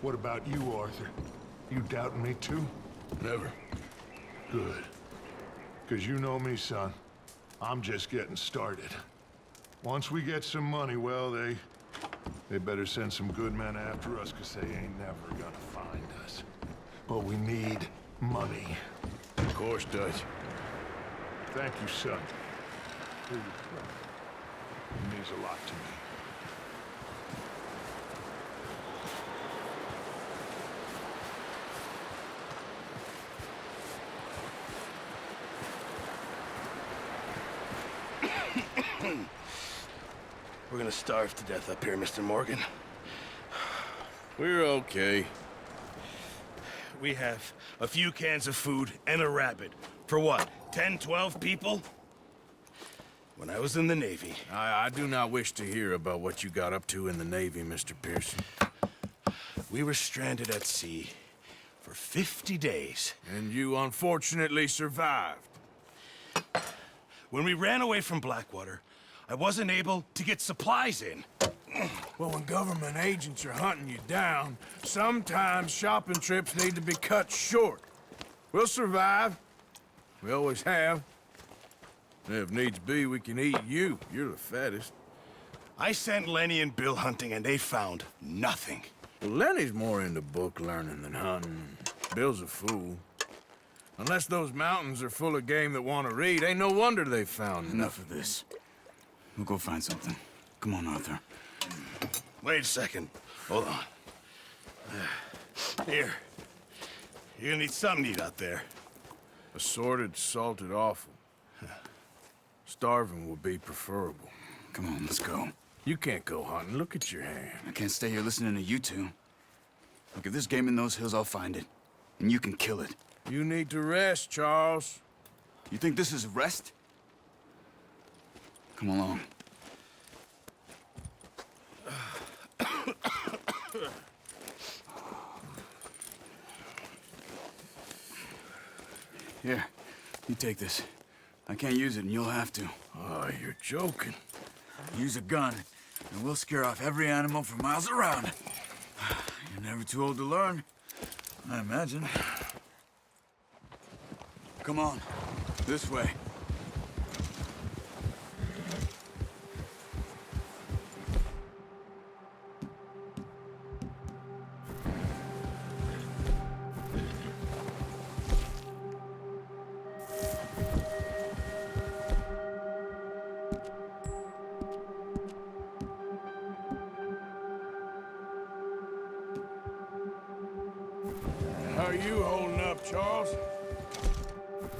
What about you, Arthur? You doubting me too? Never. Good. Because you know me, son. I'm just getting started. Once we get some money, well, they better send some good men after us, because they ain't never gonna find us. But we need money. Of course, Dutch. Thank you, son. For your trust. It means a lot to me. We're gonna starve to death up here, Mr. Morgan. We're okay. We have a few cans of food and a rabbit. For what, 10, 12 people? When I was in the Navy... I do not wish to hear about what you got up to in the Navy, Mr. Pearson. We were stranded at sea for 50 days. And you unfortunately survived. When we ran away from Blackwater, I wasn't able to get supplies in. Well, when government agents are hunting you down, sometimes shopping trips need to be cut short. We'll survive. We always have. And if needs be, we can eat you. You're the fattest. I sent Lenny and Bill hunting, and they found nothing. Well, Lenny's more into book learning than hunting. Bill's a fool. Unless those mountains are full of game that want to read, ain't no wonder they found Enough of this. We'll go find something. Come on, Arthur. Wait a second. Hold on. Here. You're gonna need something to eat out there. Assorted, salted offal. Starving would be preferable. Come on, let's go. You can't go hunting. Look at your hand. I can't stay here listening to you two. Look, if there's game in those hills, I'll find it. And you can kill it. You need to rest, Charles. You think this is rest? Come along. Here, you take this. I can't use it, and you'll have to. Oh, you're joking. Use a gun, and we'll scare off every animal for miles around. You're never too old to learn, I imagine. Come on, this way. How are you holding up, Charles?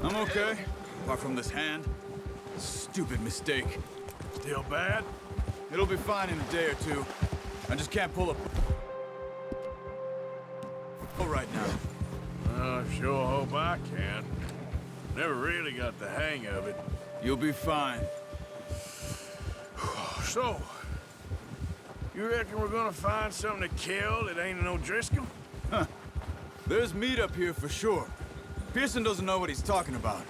I'm okay, apart from this hand. Stupid mistake. Still bad? It'll be fine in a day or two. I just can't pull a... right now. I sure hope I can. Never really got the hang of it. You'll be fine. So, you reckon we're gonna find something to kill that ain't no Driscoll? There's meat up here for sure. Pearson doesn't know what he's talking about.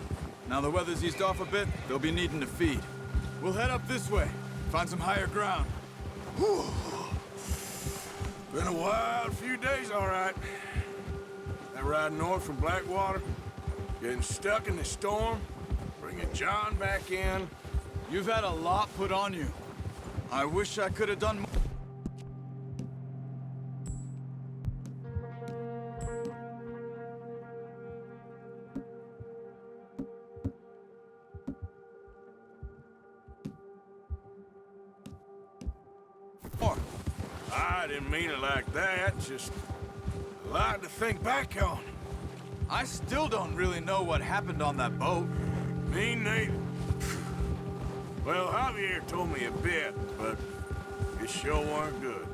Now the weather's eased off a bit, they'll be needing to feed. We'll head up this way, find some higher ground. Whew. Been a wild few days, all right. That ride north from Blackwater, getting stuck in the storm, bringing John back in. You've had a lot put on you. I wish I could have done more. I didn't mean it like that, just a lot to think back on. I still don't really know what happened on that boat. Me neither. Well, Javier told me a bit, but it sure weren't good.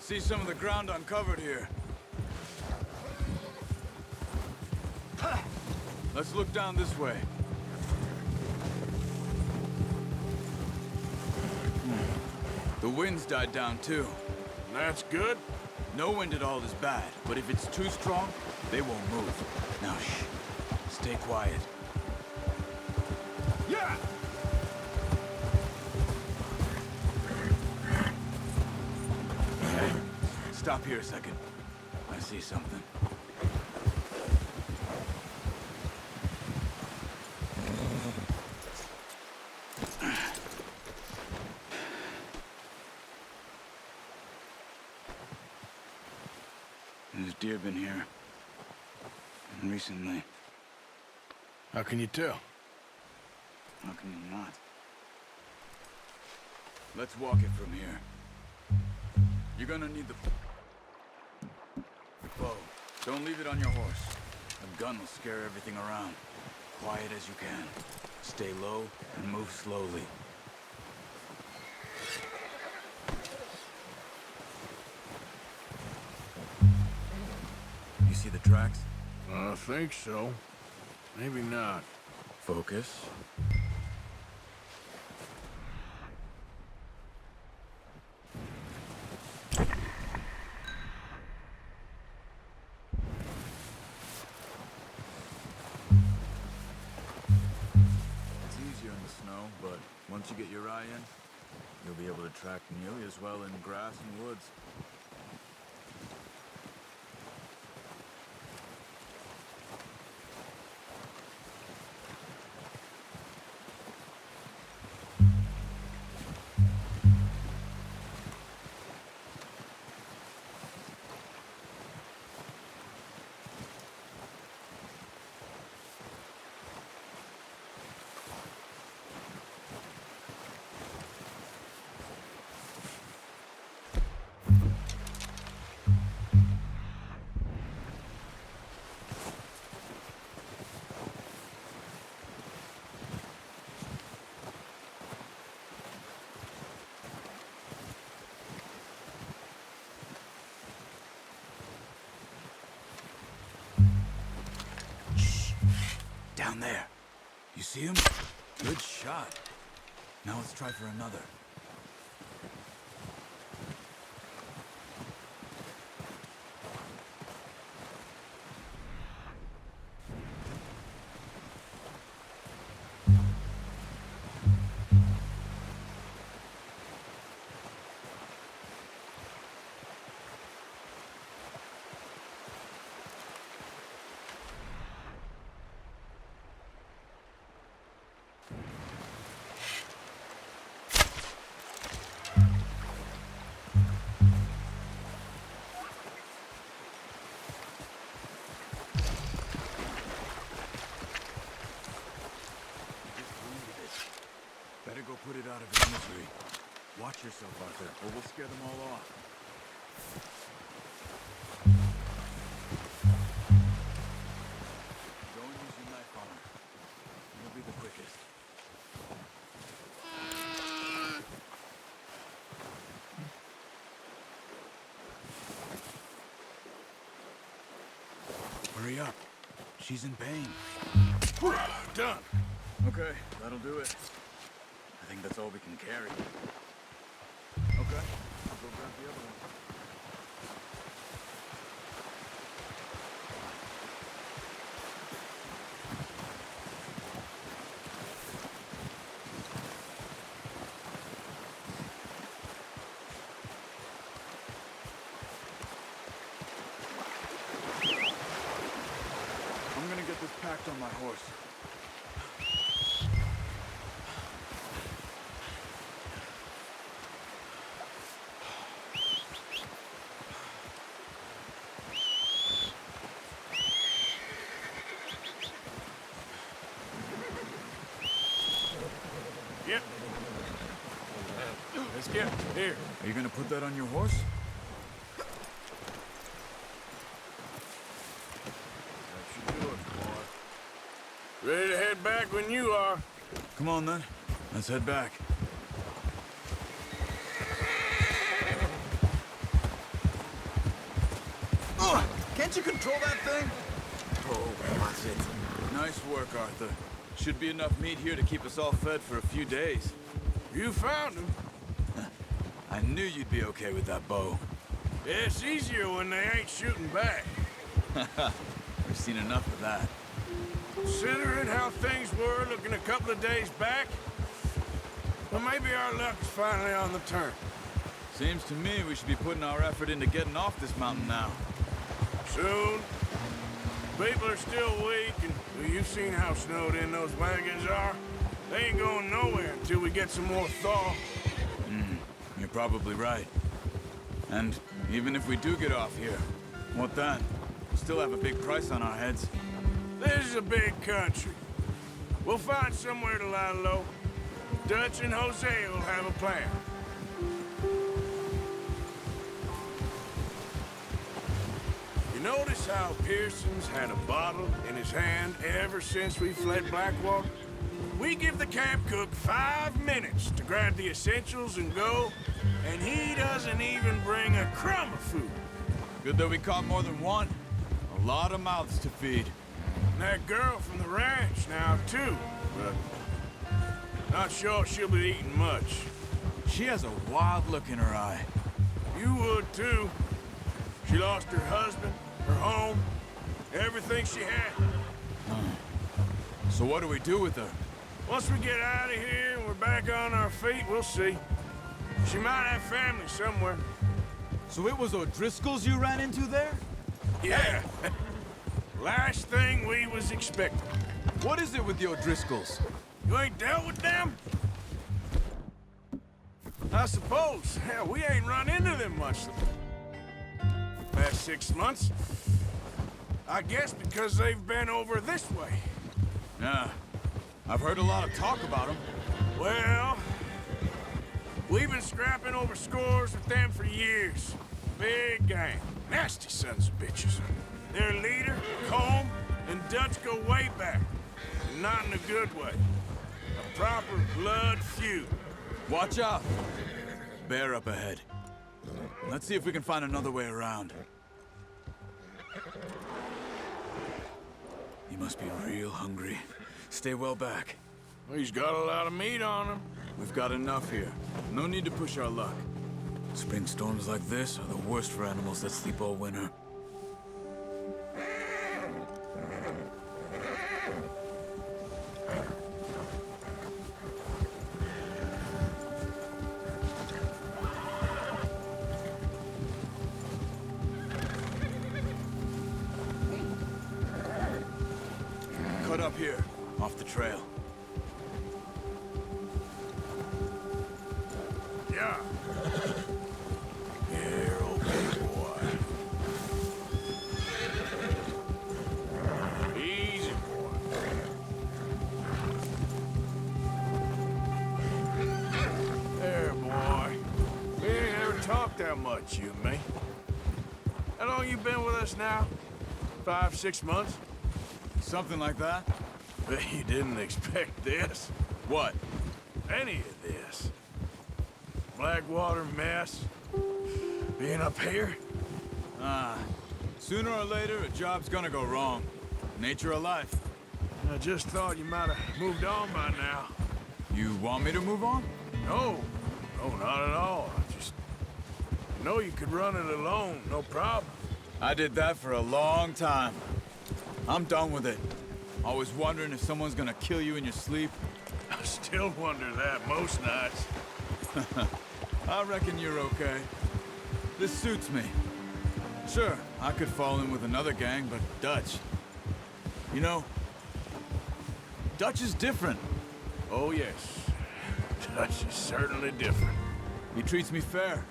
see some of the ground uncovered here. Let's look down this way. The wind's died down too. That's good. No wind at all is bad, but if it's too strong, they won't move. Now shh. Stay quiet. Yeah! Hey, stop here a second. I see something. There's deer been here. And recently. How can you tell? How can you not? Let's walk it from here. You're gonna need the bow. Don't leave it on your horse. A gun will scare everything around. Quiet as you can. Stay low and move slowly. You see the tracks? I think so. Maybe not. Focus. It's easier in the snow, but once you get your eye in, you'll be able to track nearly as well in grass and woods. Down there. You see him? Good shot. Now let's try for another. Better go put it out of its misery. Watch yourself out there, or we'll scare them all off. Go and use your knife on her. You'll be the quickest. Hurry up. She's in pain. Done. Okay, that'll do it. I think that's all we can carry. Okay, I'll go grab the other one. I'm gonna get this packed on my horse. Yep. Let's get here. Are you gonna put that on your horse? That should do it, boy. Ready to head back when you are. Come on then. Let's head back. Can't you control that thing? Oh, that's it. Nice work, Arthur. Should be enough meat here to keep us all fed for a few days. You found him. I knew you'd be okay with that bow. It's easier when they ain't shooting back. We've seen enough of that. Considering how things were looking a couple of days back, well, maybe our luck's finally on the turn. Seems to me we should be putting our effort into getting off this mountain now. Soon. People are still weak, and well, you've seen how snowed in those wagons are. They ain't going nowhere until we get some more thaw. You're probably right. And even if we do get off here, what then? We'll still have a big price on our heads. This is a big country. We'll find somewhere to lie low. Dutch and Jose will have a plan. You notice how Pearson's had a bottle in his hand ever since we fled Blackwater? We give the camp cook 5 minutes to grab the essentials and go, and he doesn't even bring a crumb of food. Good that we caught more than one. A lot of mouths to feed. And that girl from the ranch now, too, but not sure she'll be eating much. She has a wild look in her eye. You would, too. She lost her husband, her home, everything she had. So what do we do with her? Once we get out of here and we're back on our feet, we'll see. She might have family somewhere. So it was O'Driscoll's you ran into there? Yeah. Last thing we was expecting. What is it with the O'Driscolls? You ain't dealt with them? I suppose. Hell, we ain't run into them much the past 6 months. I guess because they've been over this way. Yeah. I've heard a lot of talk about them. Well, we've been scrapping over scores with them for years. Big gang. Nasty sons of bitches. Their leader, Combe, and Dutch go way back. And not in a good way. A proper blood feud. Watch out. Bear up ahead. Let's see if we can find another way around. He must be real hungry. Stay well back. He's got a lot of meat on him. We've got enough here. No need to push our luck. Spring storms like this are the worst for animals that sleep all winter. Cut up here, off the trail. Yeah. Here, old big boy. Easy, boy. There, boy. We ain't ever talked that much, you and me. How long you been with us now? 5, 6 months? Something like that? Bet you didn't expect this. What? Any of this. Blackwater mess. Being up here. Sooner or later, a job's gonna go wrong. Nature of life. I just thought you might have moved on by now. You want me to move on? No. No, not at all. I just know you could run it alone, no problem. I did that for a long time. I'm done with it. Always wondering if someone's gonna kill you in your sleep. I still wonder that most nights. I reckon you're okay. This suits me. Sure, I could fall in with another gang, but Dutch... You know, Dutch is different. Oh, yes. Dutch is certainly different. He treats me fair.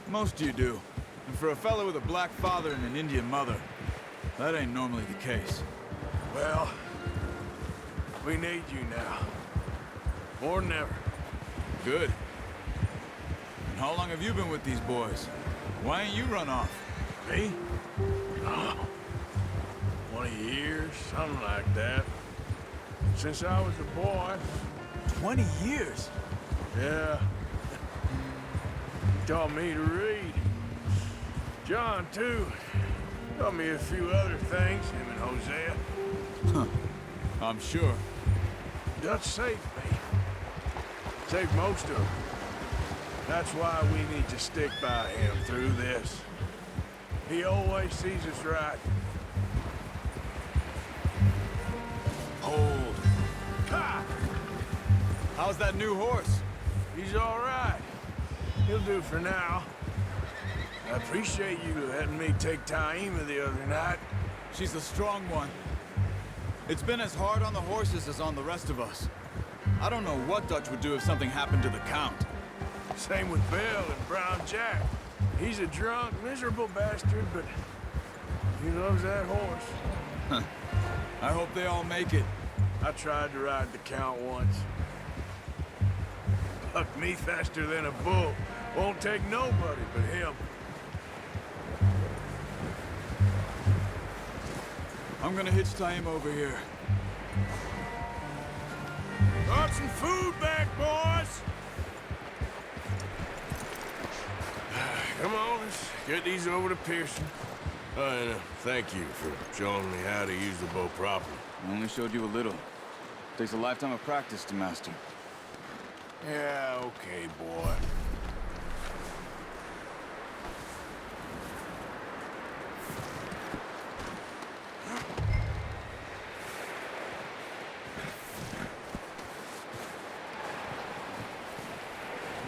Most of you do. And for a fellow with a black father and an Indian mother, that ain't normally the case. Well, we need you now. More than ever. Good. And how long have you been with these boys? Why ain't you run off? Me? Oh, 20 years, something like that. Since I was a boy. 20 years? Yeah. He taught me to read. John, too. Taught me a few other things, him and Hosea. I'm sure. Dutch saved me. Saved most of them. That's why we need to stick by him through this. He always sees us right. Hold. Ha! How's that new horse? He's all right. He'll do for now. I appreciate you letting me take Taima the other night. She's a strong one. It's been as hard on the horses as on the rest of us. I don't know what Dutch would do if something happened to the Count. Same with Bill and Brown Jack. He's a drunk, miserable bastard, but he loves that horse. I hope they all make it. I tried to ride the Count once. Bucked me faster than a bull. Won't take nobody but him. I'm gonna hitch Taima over here. Brought some food back, boys! Come on, let's get these over to Pearson. And thank you for showing me how to use the bow properly. I only showed you a little. Takes a lifetime of practice to master. Yeah, okay, boy.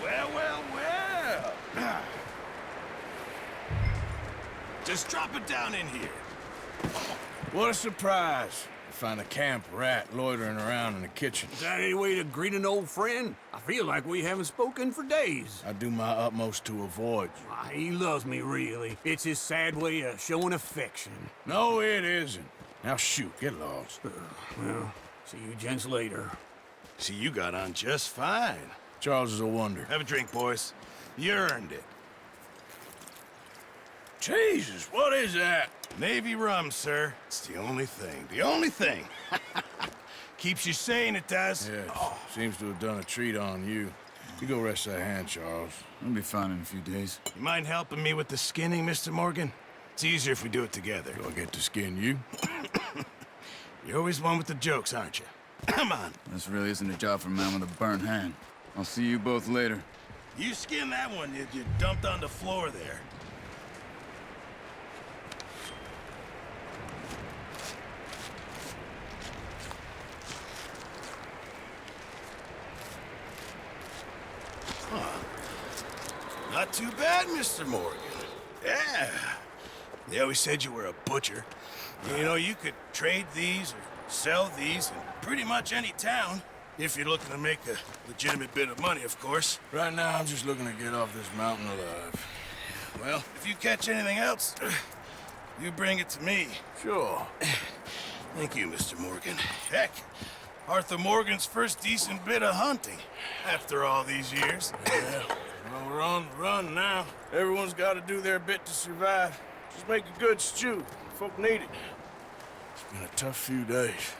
Well, well, well. Just drop it down in here. What a surprise. Find a camp rat loitering around in the kitchen. Is that any way to greet an old friend? I feel like we haven't spoken for days. I do my utmost to avoid you. Ah, he loves me, really. It's his sad way of showing affection. No, it isn't. Now shoot, get lost. Well, see you gents later. See, you got on just fine. Charles is a wonder. Have a drink, boys. You earned it. Jesus, what is that? Navy rum, sir. It's the only thing. The only thing. Keeps you sane, it does. Yes, seems to have done a treat on you. You go rest that hand, Charles. I'll be fine in a few days. You mind helping me with the skinning, Mr. Morgan? It's easier if we do it together. Do I get to skin you? You're always one with the jokes, aren't you? Come on. This really isn't a job for a man with a burnt hand. I'll see you both later. You skin that one you dumped on the floor there. Not too bad, Mr. Morgan. Yeah. They always said you were a butcher. You know, you could trade these or sell these in pretty much any town. If you're looking to make a legitimate bit of money, of course. Right now, I'm just looking to get off this mountain alive. Well, if you catch anything else, you bring it to me. Sure. Thank you, Mr. Morgan. Heck, Arthur Morgan's first decent bit of hunting after all these years. Yeah. Well, we're on the run now. Everyone's got to do their bit to survive. Just make a good stew. Folk need it. It's been a tough few days.